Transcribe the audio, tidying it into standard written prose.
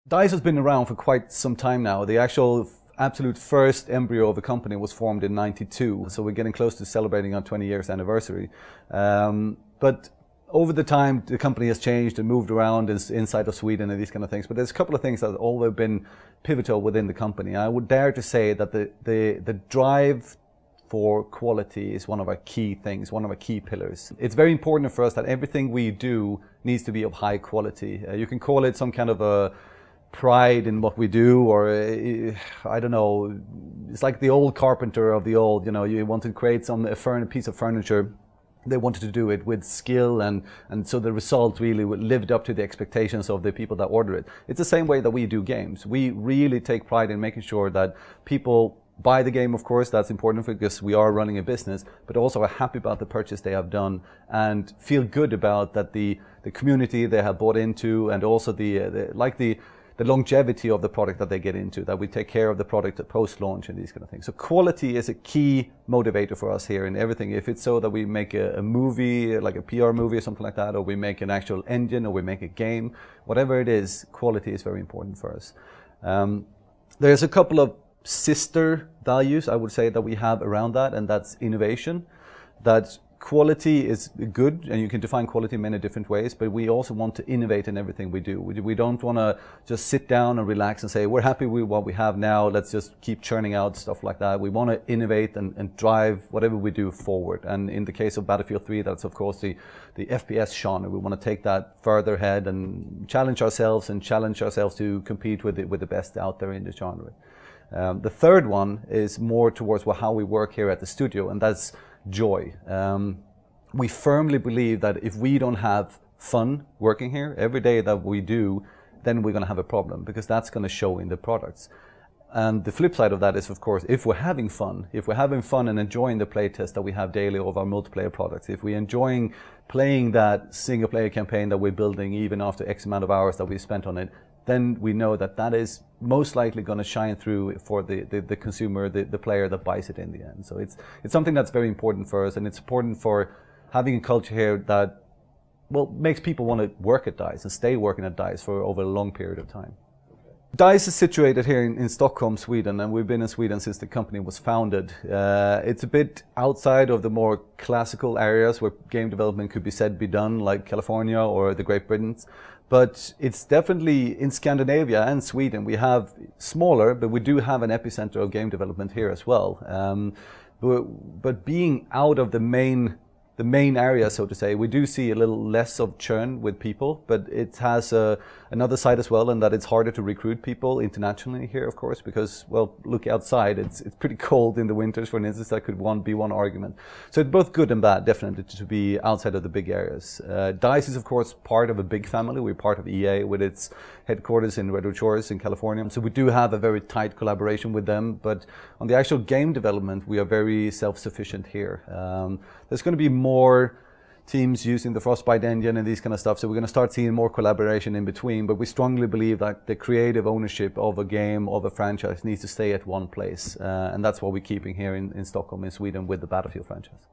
DICE has been around for quite some time now. The actual absolute first embryo of the company was formed in '92, so we're getting close to celebrating our 20 years anniversary. But over the time, the company has changed and moved around inside of Sweden and these kind of things. But there's a couple of things that have always been pivotal within the company. I would dare to say that the drive for quality is one of our key things, one of our key pillars. It's very important for us that everything we do needs to be of high quality. You can call it some kind of a pride in what we do, or I don't know, it's like the old carpenter of the old, you know, you want to create a piece of furniture. They wanted to do it with skill, and so the result really lived up to the expectations of the people that order it. It's the same way that we do games. We really take pride in making sure that people buy the game, of course, that's important because we are running a business, but also are happy about the purchase they have done and feel good about that the community they have bought into, and also the longevity of the product that they get into, that we take care of the product at post-launch and these kind of things. So quality is a key motivator for us here in everything. If it's so that we make a movie, like a PR movie or something like that, or we make an actual engine, or we make a game, whatever it is, quality is very important for us. There's a couple of sister values, I would say, that we have around that, and that's innovation. That quality is good, and you can define quality in many different ways, but we also want to innovate in everything we do. We don't want to just sit down and relax and say, we're happy with what we have now, let's just keep churning out stuff like that. We want to innovate and drive whatever we do forward. And in the case of Battlefield 3, that's of course the FPS genre. We want to take that further ahead and challenge ourselves to compete with the best out there in the genre. The third one is more towards how we work here at the studio, and that's joy. We firmly believe that if we don't have fun working here every day that we do, then we're going to have a problem, because that's going to show in the products. And the flip side of that is, of course, if we're having fun and enjoying the playtest that we have daily of our multiplayer products, if we're enjoying playing that single player campaign that we're building even after X amount of hours that we spent on it, then we know that that is most likely going to shine through for the consumer, the player that buys it in the end. So it's something that's very important for us, and it's important for having a culture here that, well, makes people want to work at DICE and stay working at DICE for over a long period of time. Okay. DICE is situated here in Stockholm, Sweden, and we've been in Sweden since the company was founded. It's a bit outside of the more classical areas where game development could be done, like California or the Great Britain. But it's definitely in Scandinavia and Sweden. We have smaller, but we do have an epicenter of game development here as well. But being out of the main area, so to say, we do see a little less of churn with people, but it has another side as well, and that it's harder to recruit people internationally here, of course, because, well, look outside, it's pretty cold in the winters, for instance. That could be one argument. So it's both good and bad, definitely, to be outside of the big areas. DICE is, of course, part of a big family. We're part of EA with its headquarters in Redwood Shores in California. So we do have a very tight collaboration with them, but on the actual game development, we are very self-sufficient here. There's going to be more teams using the Frostbite engine and these kind of stuff, so we're going to start seeing more collaboration in between, but we strongly believe that the creative ownership of a game, of a franchise, needs to stay at one place, and that's what we're keeping here in Stockholm, in Sweden, with the Battlefield franchise.